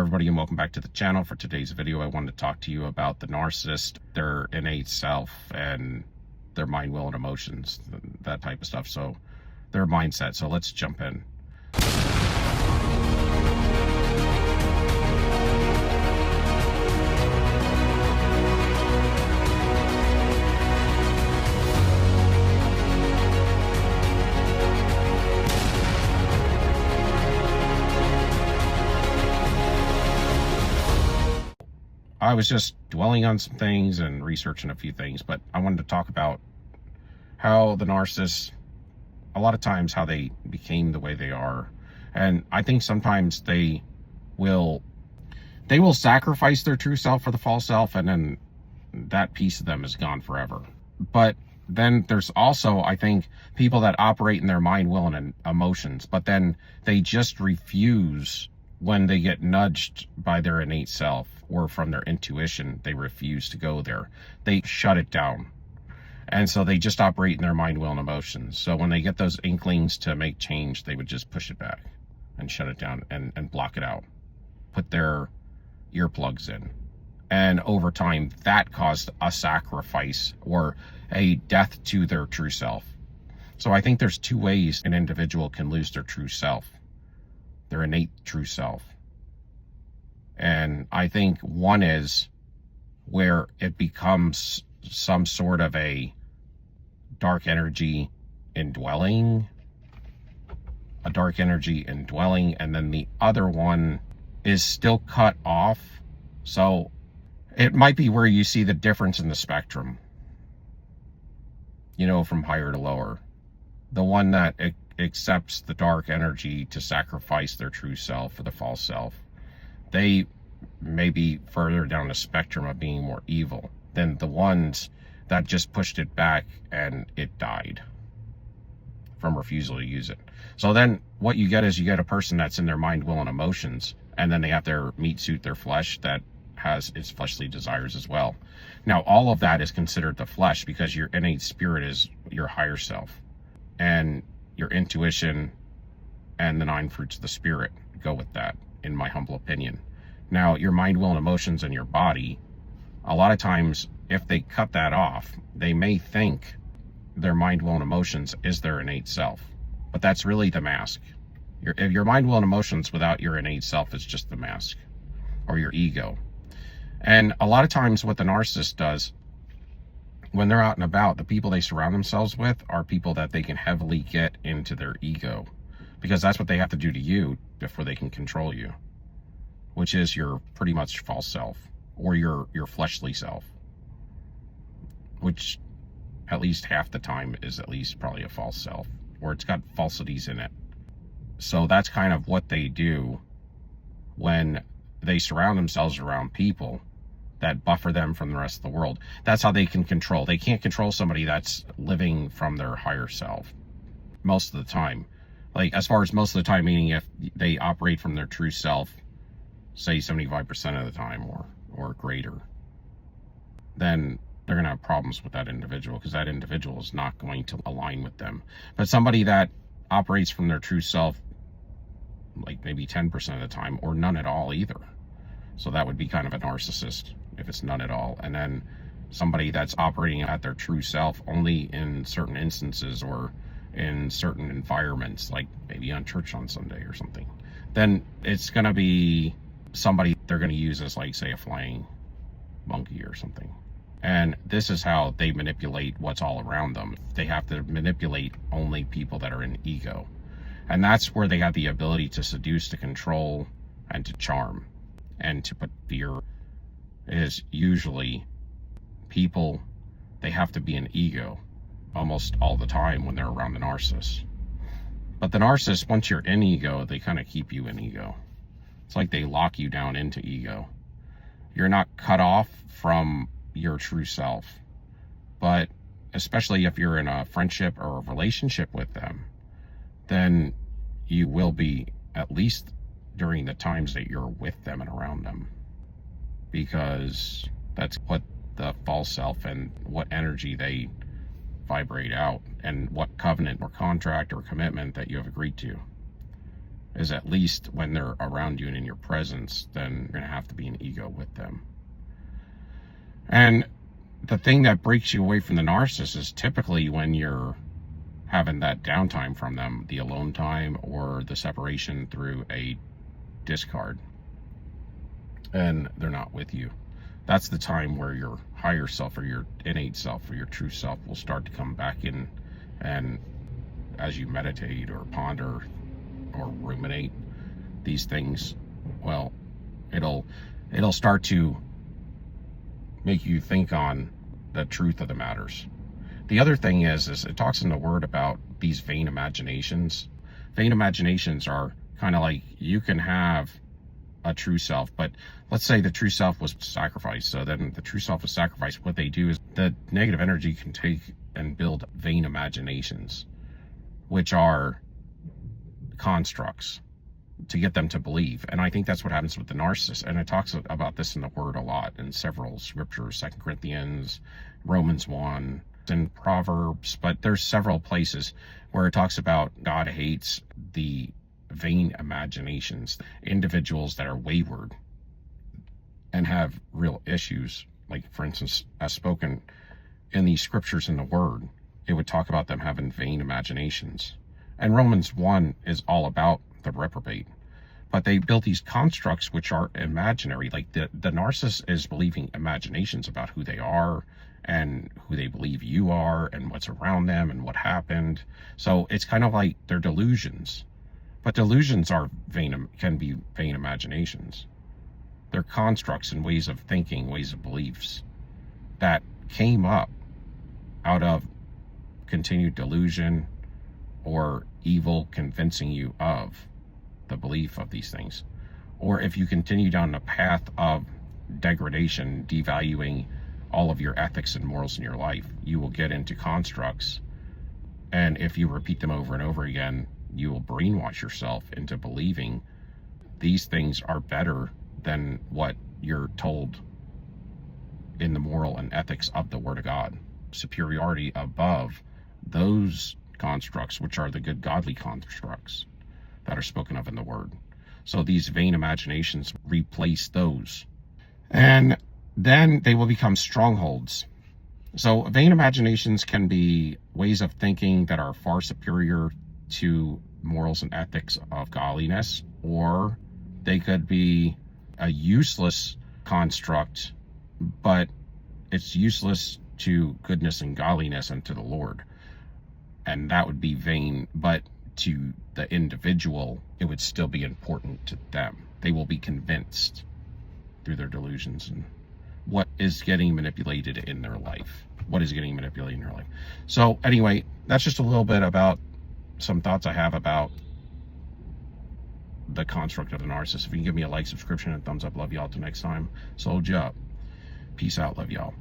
everybody, and welcome back to the channel. For today's video, I wanted to talk to you about the narcissist, their innate self, and their mind, will, and emotions, that type of stuff. So their mindset. So let's jump in. I was just dwelling on some things and researching a few things, but I wanted to talk about how the narcissists, a lot of times, how they became the way they are. And I think sometimes they will sacrifice their true self for the false self, and then that piece of them is gone forever. But then there's also, I think, people that operate in their mind, will, and emotions, but then they just refuse when they get nudged by their innate self or from their intuition. They refuse to go there. They shut it down. And so they just operate in their mind, will, and emotions. So when they get those inklings to make change, they would just push it back and shut it down and block it out. Put their earplugs in. And over time, that caused a sacrifice or a death to their true self. So I think there's two ways an individual can lose their true self. Their innate true self. And I think one is where it becomes some sort of a dark energy indwelling, and then the other one is still cut off. So it might be where you see the difference in the spectrum, from higher to lower. The one that accepts the dark energy to sacrifice their true self for the false self, they may be further down the spectrum of being more evil than the ones that just pushed it back and it died from refusal to use it. So then what you get is you get a person that's in their mind, will, and emotions, and then they have their meat suit, their flesh, that has its fleshly desires as well. Now all of that is considered the flesh because your innate spirit is your higher self, and your intuition and the 9 fruits of the spirit go with that, in my humble opinion. Now, your mind, will, and emotions in your body, a lot of times, if they cut that off, they may think their mind, will, and emotions is their innate self. But that's really the mask. Your mind, will, and emotions without your innate self is just the mask, or your ego. And a lot of times what the narcissist does, when they're out and about, the people they surround themselves with are people that they can heavily get into their ego, because that's what they have to do to you before they can control you, which is your pretty much false self, or your fleshly self, which at least half the time is at least probably a false self, or it's got falsities in it. So that's kind of what they do when they surround themselves around people that buffer them from the rest of the world. That's how they can control. They can't control somebody that's living from their higher self most of the time. Like, as far as most of the time, meaning if they operate from their true self, say 75% of the time or greater, then they're going to have problems with that individual, because that individual is not going to align with them. But somebody that operates from their true self, like maybe 10% of the time, or none at all either. So that would be kind of a narcissist if it's none at all. And then somebody that's operating at their true self only in certain instances or in certain environments, like maybe on church on Sunday or something, then it's going to be somebody they're going to use as, like, say, a flying monkey or something. And this is how they manipulate what's all around them. They have to manipulate only people that are in ego. And that's where they have the ability to seduce, to control, and to charm, and to put fear. Is usually people, they have to be in ego almost all the time when they're around the narcissist. But the narcissist, once you're in ego, they kind of keep you in ego. It's like they lock you down into ego. You're not cut off from your true self, but especially if you're in a friendship or a relationship with them, then you will be, at least during the times that you're with them and around them, because that's what the false self and what energy they vibrate out, and what covenant or contract or commitment that you have agreed to. is at least when they're around you and in your presence, then you're going to have to be an ego with them. And the thing that breaks you away from the narcissist is typically when you're having that downtime from them, the alone time or the separation through a discard, and they're not with you. That's the time where your higher self or your innate self or your true self will start to come back in, and as you meditate or ponder or ruminate these things, well, it'll start to make you think on the truth of the matters. The other thing is it talks in the Word about these vain imaginations. Vain imaginations are kind of like, you can have a true self, but let's say the true self was sacrificed. So then the true self was sacrificed. What they do is the negative energy can take and build vain imaginations, which are constructs to get them to believe. And I think that's what happens with the narcissist. And it talks about this in the Word a lot in several scriptures, 2 Corinthians, Romans 1, and Proverbs, but there's several places where it talks about God hates the vain imaginations, individuals that are wayward and have real issues. Like, for instance, as spoken in these scriptures in the Word, it would talk about them having vain imaginations. And Romans 1 is all about the reprobate. But they built these constructs which are imaginary. Like the narcissist is believing imaginations about who they are and who they believe you are and what's around them and what happened. So it's kind of like they're delusions. But delusions are can be vain imaginations. They're constructs and ways of thinking, ways of beliefs that came up out of continued delusion or evil convincing you of the belief of these things. Or if you continue down the path of degradation, devaluing all of your ethics and morals in your life, you will get into constructs. And if you repeat them over and over again, you will brainwash yourself into believing these things are better than what you're told in the moral and ethics of the Word of God. Superiority above those constructs, which are the good godly constructs that are spoken of in the Word. So these vain imaginations replace those. And then they will become strongholds. So vain imaginations can be ways of thinking that are far superior to morals and ethics of godliness, or they could be a useless construct, but it's useless to goodness and godliness and to the Lord. And that would be vain, but to the individual, it would still be important to them. They will be convinced through their delusions and what is getting manipulated in their life. What is getting manipulated in their life. So anyway, that's just a little bit about some thoughts I have about the construct of the narcissist. If you can give me a like, subscription, and thumbs up, love y'all. Till next time. Sold you up. Peace out. Love y'all.